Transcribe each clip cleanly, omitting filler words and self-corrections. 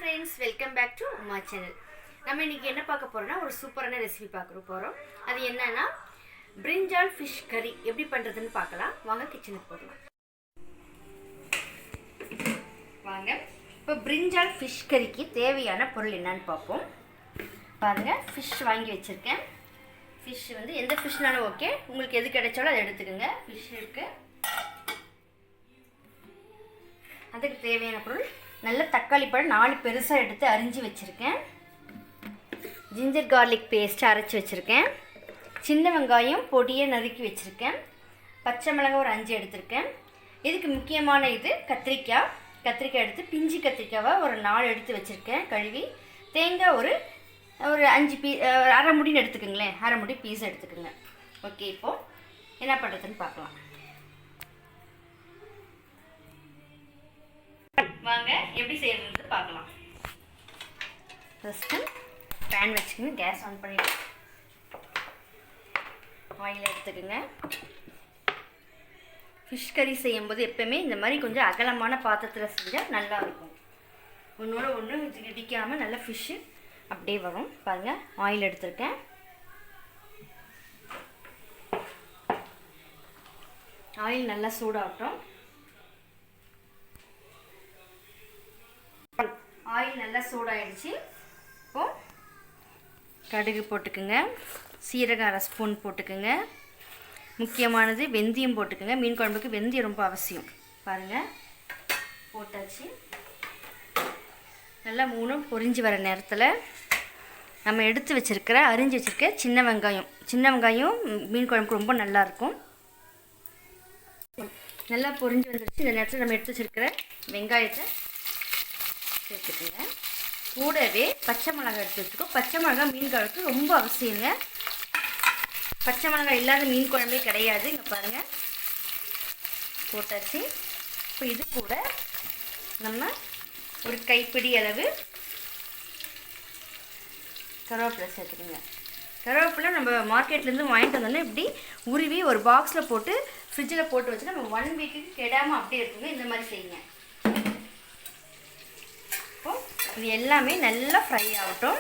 friends, welcome back to my channel. நம்ம இன்னைக்கு என்ன பார்க்க போறோம்னா ஒரு சூப்பரான ரெசிபி பார்க்க போறோம். அது என்னன்னா பிரிஞ்சால் ஃபிஷ் கறி எப்படி பண்றதுன்னு பார்க்கலாம். வாங்க கிச்சனுக்கு போகலாம். வாங்க. இப்போ பிரிஞ்சால் ஃபிஷ் கறிக்கு தேவையான பொருள் என்னன்னு பார்ப்போம். பாருங்க, ஃபிஷ் வாங்கி வச்சிருக்கேன். ஃபிஷ் வந்து எந்த ஃபிஷ்னாலும் ஓகே, உங்களுக்கு எது கிடைச்சாலும் அதை எடுத்துக்கோங்க. ஃபிஷ் இருக்கு. அதுக்கு தேவையான பொருள் நல்ல தக்காளி பழம் 4 பெருசாக எடுத்து அரிஞ்சு வச்சுருக்கேன். ஜிஞ்சர் கார்லிக் பேஸ்ட் அரைச்சி வச்சுருக்கேன். சின்ன வெங்காயம் பொடியை நறுக்கி வச்சுருக்கேன். பச்சை மிளகாய் ஒரு 5 எடுத்திருக்கேன். இதுக்கு முக்கியமான இது கத்திரிக்காய் எடுத்து பிஞ்சு கத்திரிக்காவை ஒரு 4 எடுத்து வச்சுருக்கேன் கழுவி. தேங்காய் ஒரு 5 அரை முடின்னு எடுத்துக்கோங்களேன், அரை முடி பீஸ் எடுத்துக்கோங்க. ஓகே, இப்போது என்ன பண்ணுறதுன்னு பார்க்கலாம். வாங்க எப்படி செய்யறது பார்க்கலாம். ஃபர்ஸ்ட் பேன் வச்சுக்கோங்க, கேஸ் ஆன் பண்ணிட்டு ஆயில் எடுத்துக்கோங்க. ஃபிஷ் கறி செய்யும்போது எப்பவுமே இந்த மாதிரி கொஞ்சம் அகலமான பாத்திரத்தில் செஞ்சால் நல்லா இருக்கும். ஒன்றோட ஒன்று இடிக்காமல் நல்லா ஃபிஷ்ஷு அப்படியே வரும். பாருங்கள், ஆயில் எடுத்துருக்கேன். ஆயில் நல்லா சூடாகட்டும். ஆயில் நல்லா சூடாயிடுச்சு. இப்போது கடுகு போட்டுக்குங்க, சீரகம் 1/2 ஸ்பூன் போட்டுக்குங்க. முக்கியமானது வெந்தயம் போட்டுக்குங்க. மீன் குழம்புக்கு வெந்தயம் ரொம்ப அவசியம். பாருங்கள், போட்டாச்சு. நல்லா 3 பொரிஞ்சு வர நேரத்தில் நம்ம எடுத்து அரிஞ்சு வச்சுருக்க சின்ன வெங்காயம் மீன் குழம்புக்கு ரொம்ப நல்லாயிருக்கும். நல்லா பொரிஞ்சு வந்துடுச்சு. இந்த நேரத்தில் நம்ம எடுத்து வச்சுருக்கிற வெங்காயத்தை சேர்த்துக்குங்க. கூடவே பச்சை மிளகாய் எடுத்து வச்சுக்கோ. பச்சை மிளகாய் மீன் குழம்புக்கு ரொம்ப அவசியங்க. பச்சை மிளகாய் இல்லாத மீன் குழம்பே கிடையாது. இங்கே பாருங்கள், போட்டாச்சு. இப்போ இது கூட நம்ம ஒரு கைப்பிடி அளவு கருவேப்பிலை சேர்த்துக்குங்க. கருவேப்பிலை நம்ம மார்க்கெட்லேருந்து வாங்கிட்டு வந்தோன்னா இப்படி உருவி ஒரு பாக்ஸில் போட்டு ஃப்ரிட்ஜில் போட்டு வச்சு நம்ம 1 வீக்குக்கு கெடாமல் அப்படியே இருக்குங்க. இந்த மாதிரி செய்யுங்க. இது எல்லாமே நல்லா ஃப்ரை ஆகட்டும்.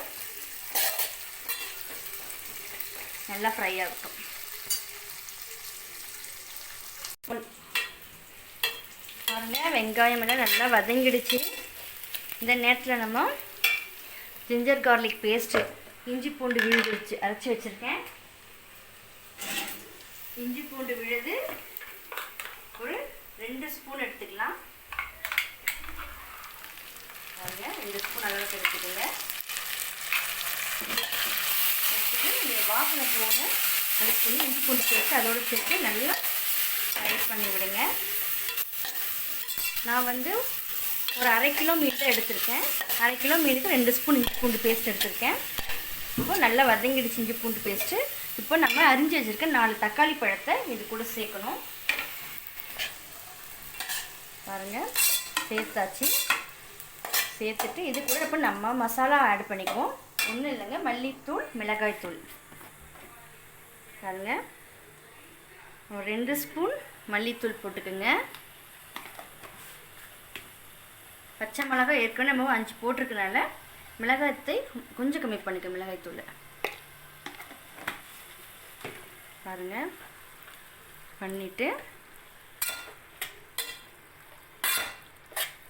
பாருங்கள், வெங்காயம் எல்லாம் நல்லா வதங்கிடுச்சு. இந்த நேரத்தில் நம்ம ஜிஞ்சர் கார்லிக் பேஸ்ட்டு இஞ்சி பூண்டு விழுது அரைச்சி வச்சுருக்கேன். இஞ்சி பூண்டு விழுது ஒரு 2 ஸ்பூன் எடுத்துக்கலாம். 2 ஸ்பூன் அளவுக்கு எடுத்துக்கோங்க. நீங்கள் வாசனை போக அதுக்கு இஞ்சி பூண்டு சேர்த்து அதோடு சேர்த்து நல்லா ஃப்ரை பண்ணி விடுங்க. நான் வந்து ஒரு 1/2 கிலோ மீன் தான் எடுத்திருக்கேன். 1/2 கிலோ மீனுக்கு 2 ஸ்பூன் இஞ்சி பூண்டு பேஸ்ட் எடுத்திருக்கேன். இப்போது நல்லா வதங்கிடுச்சு இஞ்சி பூண்டு பேஸ்ட்டு. இப்போ நம்ம அரிஞ்சு வச்சுருக்க 4 தக்காளி பழத்தை இது கூட சேர்க்கணும். பாருங்கள், சேர்த்தாச்சு. சேர்த்துட்டு இது கூட இப்போ நம்ம மசாலா ஆட் பண்ணிக்குவோம். ஒன்றும் இல்லைங்க, மல்லித்தூள், மிளகாய்த்தூள். பாருங்க, ஒரு 2 ஸ்பூன் மல்லித்தூள் போட்டுக்குங்க. பச்சை மிளகாய் ஏற்கனவே நம்ம 5 போட்டிருக்கனால மிளகாயத்தை கொஞ்சம் கம்மி பண்ணிக்க. மிளகாய்த்தூள் பாருங்கள் பண்ணிவிட்டு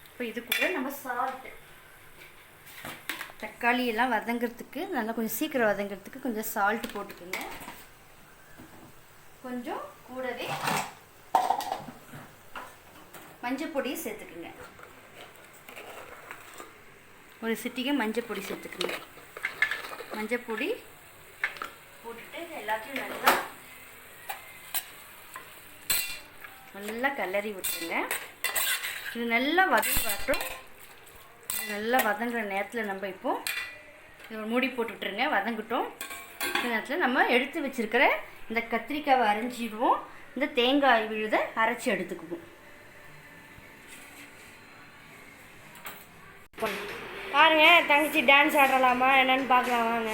இப்போ இது கூட நம்ம சால்ட்டு, தக்காளி எல்லாம் வதங்கிறதுக்கு நல்லா கொஞ்சம் சீக்கிரம் வதங்கிறதுக்கு கொஞ்சம் சால்ட்டு போட்டுக்கோங்க. கொஞ்சம் கூடவே மஞ்சள் பொடியை சேர்த்துக்குங்க. ஒரு சிட்டிகை மஞ்சள் பொடி சேர்த்துக்குங்க. மஞ்சள் பொடி போட்டுட்டு எல்லாத்தையும் நல்லா கிளறி விட்டுருங்க. இது நல்லா வரட்டும். நல்லா வதங்குற நேரத்தில் நம்ம இப்போது மூடி போட்டு விட்டுருங்க. வதங்கட்டும். இந்த நேரத்தில் நம்ம எடுத்து வச்சுருக்கிற இந்த கத்திரிக்காவை அரைஞ்சிடுவோம். இந்த தேங்காய் விழுதை அரைச்சி எடுத்துக்குவோம். பாருங்கள், தங்கச்சி டான்ஸ் ஆடலாமா என்னன்னு பார்க்கலாம் வாங்க.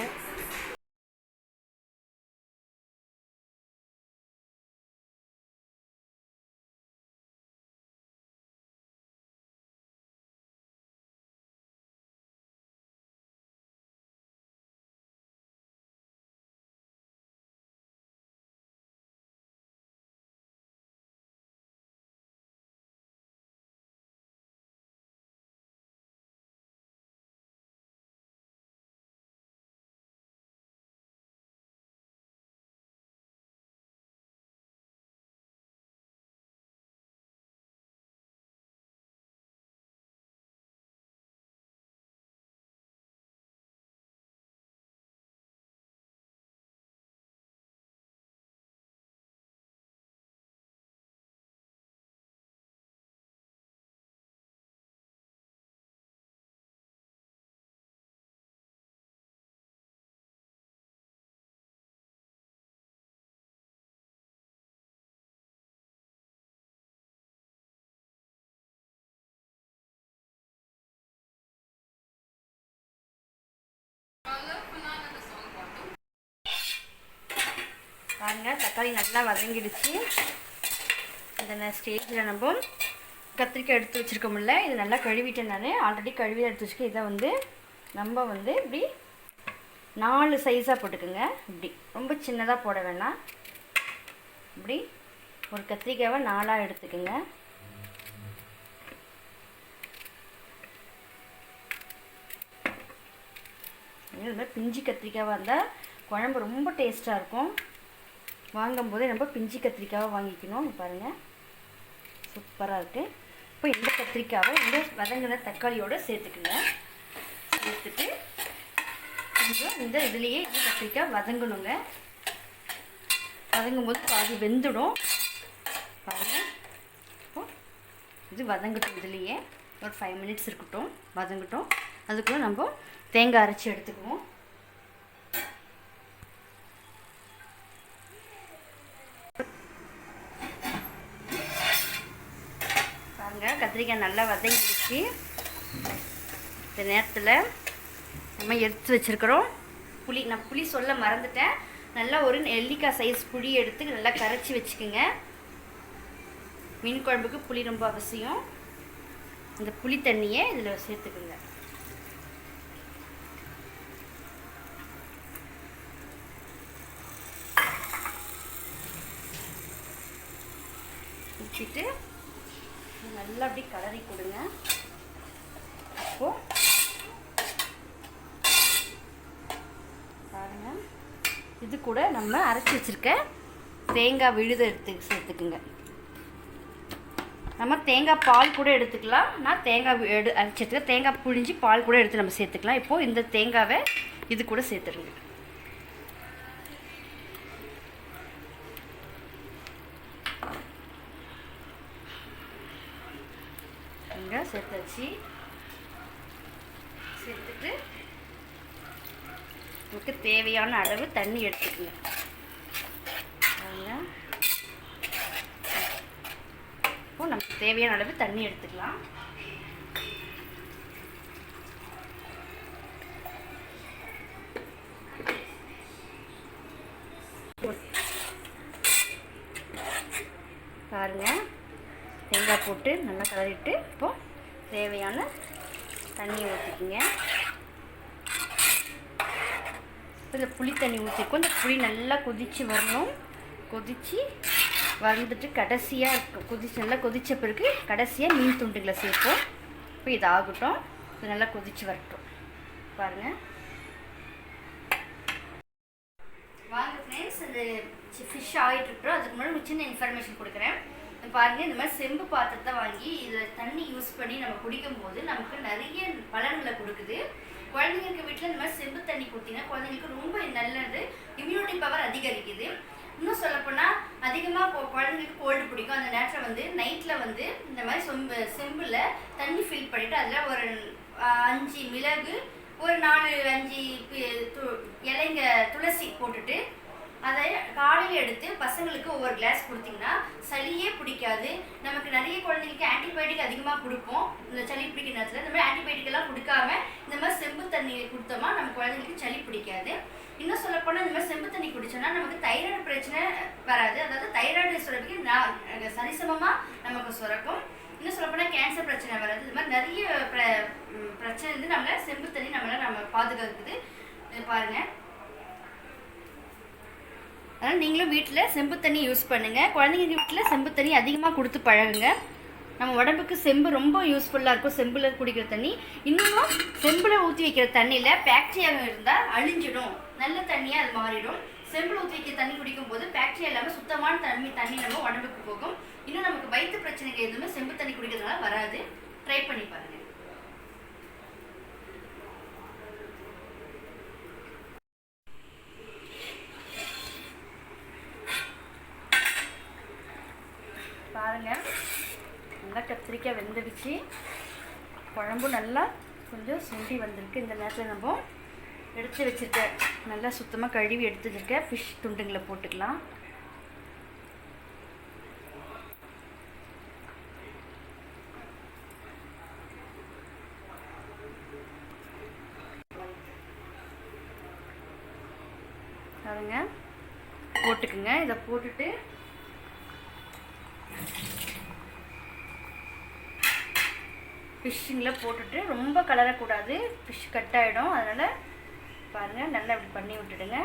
பாருங்கள் தக்காளி நல்லா வதங்கிடுச்சு. இந்த ஸ்டேஜில் நம்ம கத்திரிக்காய் எடுத்து வச்சுருக்கோம்ல, இது நல்லா கழுவிட்டேன். நான் ஆல்ரெடி கழுவி எடுத்து வச்சுருக்கேன். இதை வந்து நம்ம வந்து இப்படி 4 சைஸாக போட்டுக்கோங்க. இப்படி ரொம்ப சின்னதாக போட வேணாம். இப்படி ஒரு கத்திரிக்காவை 4ஆக எடுத்துக்கோங்க. இது மாதிரி பிஞ்சு கத்திரிக்காவாக இருந்தால் குழம்பு ரொம்ப டேஸ்ட்டாக இருக்கும். வாங்கும்போதே நம்ம பிஞ்சு கத்திரிக்காவை வாங்கிக்கணும். பாருங்கள் சூப்பராக இருக்குது. இப்போ இந்த கத்திரிக்காவை இந்த வதங்கின தக்காளியோடு சேர்த்துக்குங்க. சேர்த்துட்டு கொஞ்சம் இந்த இதுலேயே இந்த கத்திரிக்காய் வதங்கணுங்க. வதங்கும்போது பாதி வெந்துடும். பாருங்கள் இப்போது இது வதங்கட்டும். இதுலேயே ஒரு 5 மினிட்ஸ் இருக்கட்டும், வதங்கட்டும். அதுக்குள்ளே நம்ம தேங்காய் அரைச்சி எடுத்துக்குவோம். பாருங்கள் கத்திரிக்காய் நல்லா வதங்கிடுச்சு. இந்த நேரத்தில் நம்ம எடுத்து வச்சுருக்கிறோம் புளி. நான் புளி சொல்ல மறந்துட்டேன். நல்லா ஒரு நெல்லிக்காய் சைஸ் புளி எடுத்து நல்லா கரைச்சி வச்சுக்கோங்க. மீன் குழம்புக்கு புளி ரொம்ப அவசியம். இந்த புளி தண்ணியை இதில் சேர்த்துக்குங்க. ஊற்றிட்டு நல்லா அப்படி கலரி கொடுங்க. அப்போது பாருங்கள் இது கூட நம்ம அரைச்சி வச்சுருக்க தேங்காய் விழுத எடுத்து சேர்த்துக்குங்க. நம்ம தேங்காய் பால் கூட எடுத்துக்கலாம். நான் தேங்காய் அரைச்சி எடுத்துக்க தேங்காய் புழிஞ்சு பால் கூட எடுத்து நம்ம சேர்த்துக்கலாம். இப்போது இந்த தேங்காவை இது கூட சேர்த்துருங்க. இங்கே சேர்த்தாச்சு. சேர்த்துட்டு நமக்கு தேவையான அளவு தண்ணி எடுத்துக்கங்க. இப்போ நமக்கு தேவையான அளவு தண்ணி எடுத்துக்கலாம். பாருங்க தேங்காய் போட்டு நல்லா கலரிட்டு இப்போ தேவையான தண்ணி ஊற்றிக்கிங்க. இந்த புளி தண்ணி ஊற்றிக்கும். இந்த புளி நல்லா கொதித்து வரணும். கொதித்து வந்துட்டு கடைசியாக நல்லா கொதித்த பிறகு கடைசியாக மீன் துண்டுகளை சேர்ப்போம். இப்போ இது ஆகட்டும். இது நல்லா கொதித்து வரட்டும். பாருங்கள் வாங்க ஃப்ரெண்ட்ஸ், இந்த ஃபிஷ் ஆகிட்டு இருக்கிறோம். அதுக்கு முன்னாடி ஒரு சின்ன இன்ஃபர்மேஷன் கொடுக்குறேன். பாருங்கள் இந்த மாதிரி செம்பு பாத்திரத்தை வாங்கி இதில் தண்ணி யூஸ் பண்ணி நம்ம குடிக்கும்போது நமக்கு நிறைய பலன்களை கொடுக்குது. குழந்தைங்களுக்கு வீட்டில் இந்த மாதிரி செம்பு தண்ணி கொடுத்தீங்கன்னா குழந்தைங்களுக்கு ரொம்ப நல்லது. இம்யூனிட்டி பவர் அதிகரிக்குது. இன்னும் சொல்லப்போனால் அதிகமாக குழந்தைங்களுக்கு கோல்டு பிடிக்கும். அந்த நேரத்தில் வந்து நைட்டில் வந்து இந்த மாதிரி செம்பில் தண்ணி ஃபில் பண்ணிவிட்டு அதில் ஒரு 5 மிளகு, ஒரு 4-5 இலைங்க துளசி போட்டுட்டு அதை காலையில் எடுத்து பசங்களுக்கு ஒவ்வொரு கிளாஸ் கொடுத்தீங்கன்னா சளியே பிடிக்காது. நமக்கு நிறைய குழந்தைங்களுக்கு ஆன்டிபயோட்டிக் அதிகமாக கொடுப்போம். இந்த சளி பிடிக்கிற நேரத்தில் இந்த மாதிரி ஆன்டிபயோட்டிக்கெல்லாம் கொடுக்காம இந்த மாதிரி செம்பு தண்ணி கொடுத்தோமா நம்ம குழந்தைங்களுக்கு சளி பிடிக்காது. இன்னும் சொல்லப்போனால் இந்த மாதிரி செம்பு தண்ணி குடிச்சோன்னா நமக்கு தைராய்டு பிரச்சனை வராது. அதாவது தைராய்டு சுரப்பிக்கு சரிசமமாக நமக்கு சுரக்கும். இன்னும் சொல்லப்போனால் கேன்சர் பிரச்சனை வராது. இது மாதிரி நிறைய பிரச்சனை வந்து நம்மளை செம்பு தண்ணி நம்ம பாதுகாக்குது. பாருங்கள் அதனால் நீங்களும் வீட்டில் செம்பு தண்ணி யூஸ் பண்ணுங்கள். குழந்தைங்க வீட்டில் செம்பு தண்ணி அதிகமாக கொடுத்து பழகுங்க. நம்ம உடம்புக்கு செம்பு ரொம்ப யூஸ்ஃபுல்லாக இருக்கும். செம்பில் குடிக்கிற தண்ணி. இன்னும் செம்பில் ஊற்றி வைக்கிற தண்ணியில் பாக்டீரியா இருந்தால் அழிஞ்சிடும். நல்ல தண்ணியாக அது மாறிடும். செம்பில் ஊற்றி வைக்கிற தண்ணி குடிக்கும் போது பாக்டீரியா இல்லாமல் சுத்தமான தண்ணி நம்ம உடம்புக்கு போகும். இன்னும் நமக்கு வயிற்று பிரச்சனைகள் எதுவுமே செம்பு தண்ணி குடிக்கிறதுனால வராது. ட்ரை பண்ணி பாருங்கள். பாருங்கள் நல்லா கத்திரிக்காய் வெந்துடுச்சு. குழம்பும் நல்லா கொஞ்சம் சுண்டி வந்திருக்கு. இந்த நேரத்தில் நம்ம எடுத்து வச்சுருக்க நல்லா சுத்தமாக கழுவி எடுத்து வச்சுருக்க ஃபிஷ் துண்டுங்களை போட்டுக்கலாம். பாருங்க போட்டுக்குங்க. இதை போட்டுட்டு ஃபிஷ்ஷிங்கில் போட்டுட்டு ரொம்ப கலரக்கூடாது, ஃபிஷ் கட் ஆகிடும். அதனால் பாருங்கள் நல்லா இப்படி பண்ணி விட்டுடுங்க.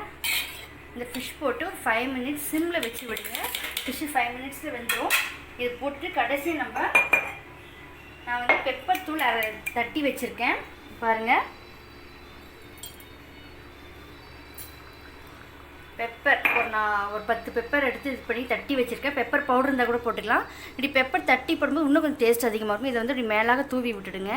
இந்த ஃபிஷ் போட்டு 5 மினிட்ஸ் சிம்மில் வச்சு விடுங்க. ஃபிஷ்ஷு 5 மினிட்ஸில் வெந்துடும். இது போட்டுட்டு கடைசி நான் வந்து பெப்பர் தூள் தட்டி வச்சுருக்கேன் பாருங்கள். பெப்பர் நான் ஒரு 10 பெப்பர் எடுத்து இது பண்ணி தட்டி வச்சுருக்கேன். பெப்பர் பவுடர் இருந்தால் கூட போட்டுக்கலாம். இப்படி பெப்பர் தட்டி போடும்போது இன்னும் கொஞ்சம் டேஸ்ட் அதிகமாக இருக்கும். இதை வந்து இப்படி மேலாக தூவி விட்டுடுங்க.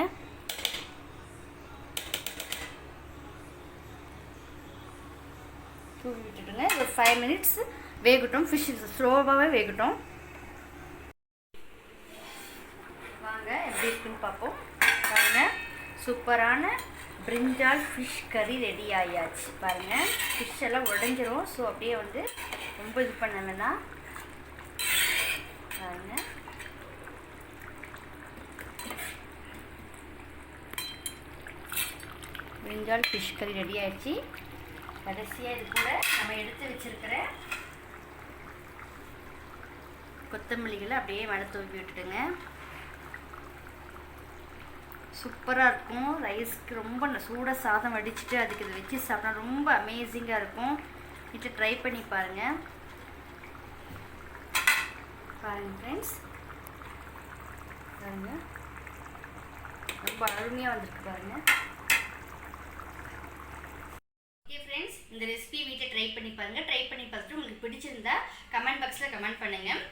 தூவி விட்டுடுங்க. ஒரு 5 மினிட்ஸ் வேகட்டும். ஃபிஷ் ஸ்லோவாகவே வேகட்டும். வாங்க எப்படி இருக்குன்னு பார்ப்போம். பாருங்கள், சூப்பரான பிரிஞ்சால் ஃபிஷ் கறி ரெடி ஆகியாச்சு. பாருங்கள், ஃபிஷ் எல்லாம் உடஞ்சிரும். ஸோ அப்படியே வந்து ரொம்ப இது பண்ண வேணாம். பாருங்கள், பிரிஞ்சால் ஃபிஷ் கறி ரெடி ஆகிடுச்சு. கடைசியாக இது கூட நம்ம எடுத்து வச்சுருக்கிற கொத்தமல்லிகளை அப்படியே மேலே தூக்கி விட்டுடுங்க. சூப்பராக இருக்கும். ரைஸ்க்கு ரொம்ப சூடாக சாதம் வடிச்சிட்டு அதுக்கு இதை வச்சு சாப்பிட்டா ரொம்ப அமேசிங்காக இருக்கும். வீட்டில் ட்ரை பண்ணி பாருங்கள். பாருங்கள் ஃப்ரெண்ட்ஸ், பாருங்கள் ரொம்ப அருமையாக வந்திருக்கு பாருங்கள். ஓகே ஃப்ரெண்ட்ஸ், இந்த ரெசிபி வீட்டில் ட்ரை பண்ணி பாருங்கள். ட்ரை பண்ணி பார்த்துட்டு உங்களுக்கு பிடிச்சிருந்தா கமெண்ட் பாக்ஸில் கமெண்ட் பண்ணுங்கள்.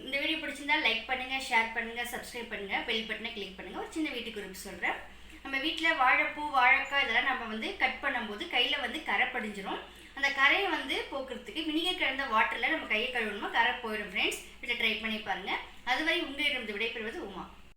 இந்த வீடியோ பிடிச்சிருந்தா லைக் பண்ணுங்கள், ஷேர் பண்ணுங்கள், சப்ஸ்கிரைப் பண்ணுங்கள், பெல் பட்டனை கிளிக் பண்ணுங்கள். ஒரு சின்ன வீட்டு குறிப்பு சொல்கிறேன். நம்ம வீட்டில் வாழைப்பூ, வாழைக்காய் இதெல்லாம் நம்ம வந்து கட் பண்ணும்போது கையில் வந்து கரை படிஞ்சிரும். அந்த கரையை வந்து போக்குறதுக்கு வினிகர் கலந்த வாட்டரில் நம்ம கையை கழுவணுமா, கரை போயிடும். ஃப்ரெண்ட்ஸ், வீட்டில் ட்ரை பண்ணி பாருங்கள். அதுவரை உங்களிடம் விடைபெறுவது உமா.